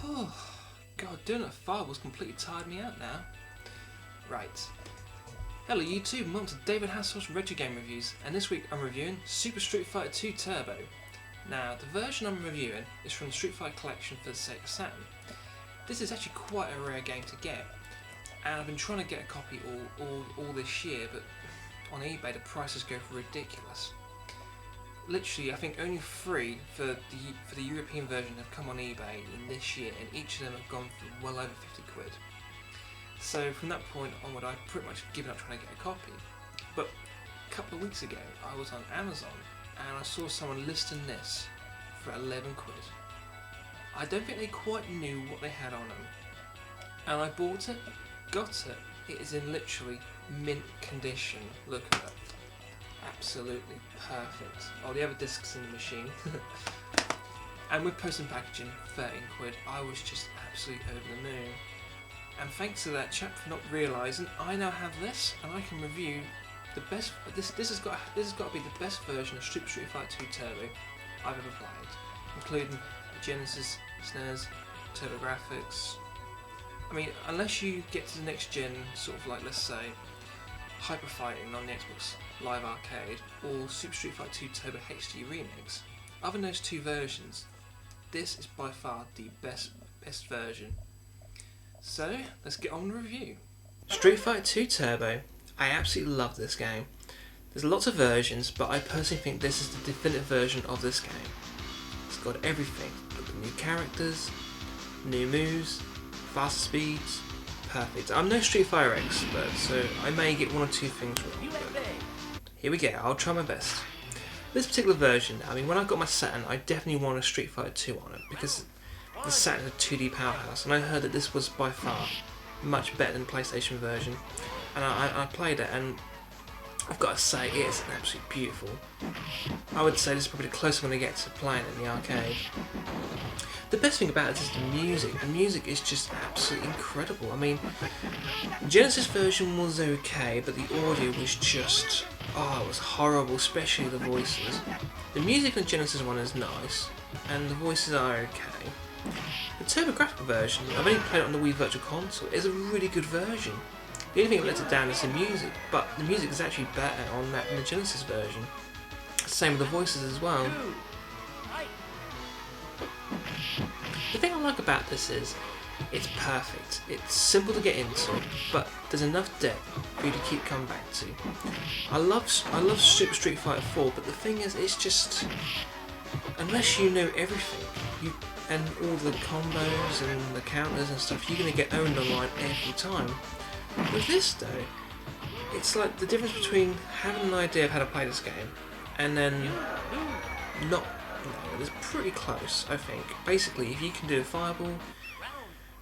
Oh, God, doing it at 5 was completely tired me out now. Right. Hello YouTube, and welcome to David Hasselhoff's Retro Game Reviews, and this week I'm reviewing Super Street Fighter 2 Turbo. Now, the version I'm reviewing is from the Street Fighter collection for the Sega Saturn. This is actually quite a rare game to get, and I've been trying to get a copy all this year, but on eBay the prices go for ridiculous. Literally, I think only 3 for the European version have come on eBay in this year, and each of them have gone for well over 50 quid. So from that point onward, I've pretty much given up trying to get a copy. But a couple of weeks ago, I was on Amazon and I saw someone listing this for 11 quid. I don't think they quite knew what they had on them, and I bought it, got it. It is in literally mint condition. Look at that. Absolutely perfect. Oh, the other discs in the machine. And with post and packaging, 13 quid, I was just absolutely over the moon. And thanks to that chap for not realising, I now have this, and I can review the best. This has got to be the best version of Super Street Fighter 2 Turbo I've ever played, including the Genesis, SNES, TurboGrafx. I mean, unless you get to the next gen, sort of like, let's say, Hyper Fighting on the Xbox Live Arcade or Super Street Fighter 2 Turbo HD Remix, other than those two versions, this is by far the best version. So let's get on with the review. Street Fighter 2 Turbo. I absolutely love this game. There's lots of versions, but I personally think this is the definitive version of this game. It's got everything. Got the new characters, new moves, faster speeds. Perfect. I'm no Street Fighter expert, so I may get one or two things wrong, but here we go, I'll try my best. This particular version, I mean, when I got my Saturn, I definitely wanted Street Fighter 2 on it, because the Saturn is a 2D powerhouse, and I heard that this was by far much better than the PlayStation version, and I played it, and I've got to say, it is absolutely beautiful. I would say this is probably the closest I'm going to get to playing it in the arcade. The best thing about it is the music. The music is just absolutely incredible. I mean, the Genesis version was okay, but the audio was just, it was horrible, especially the voices. The music in the Genesis one is nice, and the voices are okay. The TurboGrafx version, I've only played it on the Wii Virtual Console, is a really good version. The only thing that lets it down is the music, but the music is actually better on that than the Genesis version. Same with the voices as well. The thing I like about this is, it's perfect. It's simple to get into, but there's enough depth for you to keep coming back to. I love Super Street Fighter 4, but the thing is, it's just, unless you know everything, and all the combos and the counters and stuff, you're going to get owned online every time. With this though, it's like the difference between having an idea of how to play this game and then not. It's pretty close, I think. Basically, if you can do a fireball,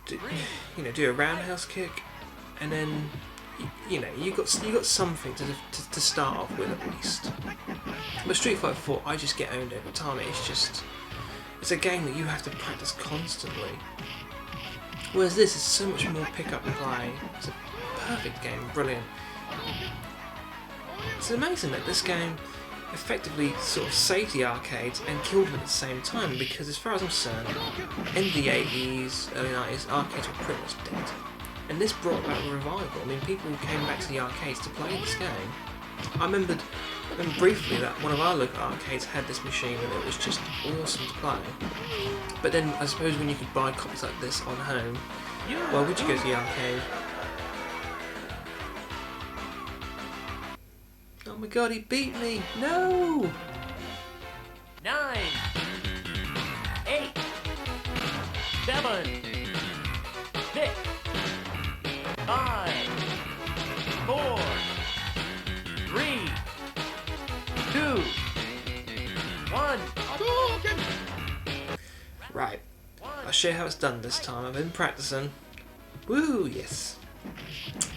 do a roundhouse kick, and then you got something to start off with at least. But Street Fighter 4, I just get owned every time. It's a game that you have to practice constantly. Whereas this is so much more pick up and play. It's a perfect game, brilliant. It's amazing that this game effectively sort of saved the arcades and killed them at the same time, because as far as I'm concerned, in the 80s, early 90s, arcades were pretty much dead. And this brought about a revival. I mean, people came back to the arcades to play this game. I remember briefly that one of our local arcades had this machine and it was just awesome to play. But then I suppose when you could buy copies like this on home, why would you go to the arcade? Oh my god, he beat me! No! 7, 6, 5, 4, 3, 2, 1. Right, I'll show you how it's done this time. I've been practicing. Woo, yes.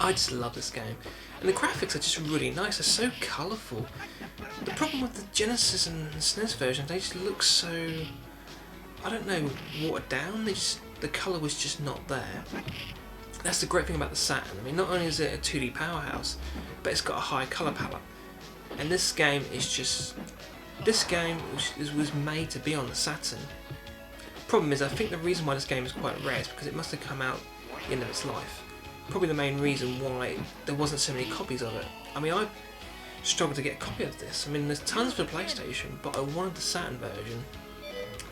I just love this game. And the graphics are just really nice, they're so colourful. The problem with the Genesis and SNES versions, they just look so, I don't know, watered down. The colour was just not there. That's the great thing about the Saturn. I mean, not only is it a 2D powerhouse, but it's got a high colour palette. And this game was made to be on the Saturn. Problem is, I think the reason why this game is quite rare is because it must have come out at the end of its life. Probably the main reason why there wasn't so many copies of it. I mean, I struggled to get a copy of this. I mean, there's tons for the PlayStation, but I wanted the Saturn version,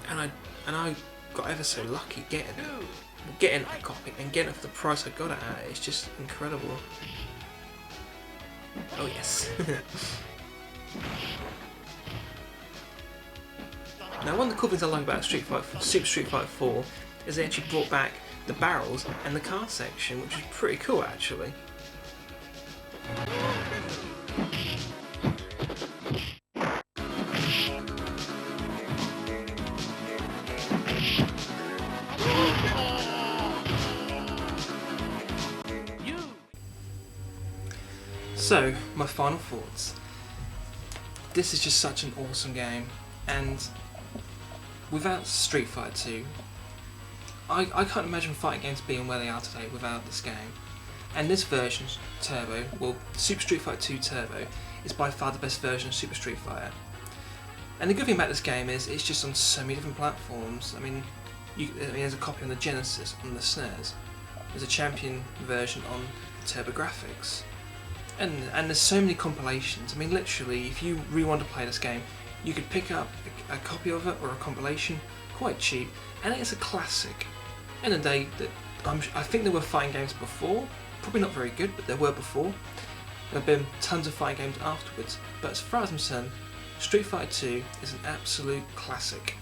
and I got ever so lucky getting a copy and getting it for the price I got it at. It's just incredible. Oh yes. Now, one of the cool things I like about Super Street Fighter 4 is they actually brought back the barrels and the car section, which is pretty cool actually. So, my final thoughts. This is just such an awesome game, and without Street Fighter 2, I can't imagine fighting games being where they are today without this game. And this version, Turbo, well, Super Street Fighter 2 Turbo, is by far the best version of Super Street Fighter. And the good thing about this game is it's just on so many different platforms. I mean, there's a copy on the Genesis, on the SNES. There's a Champion version on Turbo Graphics. And there's so many compilations. I mean, literally, if you really want to play this game, you could pick up a copy of it or a compilation, quite cheap, and it's a classic. In the day, I think there were fighting games before, probably not very good, but there were before. There have been tons of fighting games afterwards, but as far as I'm concerned, Street Fighter 2 is an absolute classic.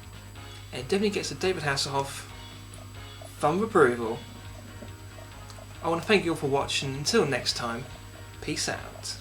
And it definitely gets the David Hasselhoff thumb of approval. I want to thank you all for watching. Until next time, peace out.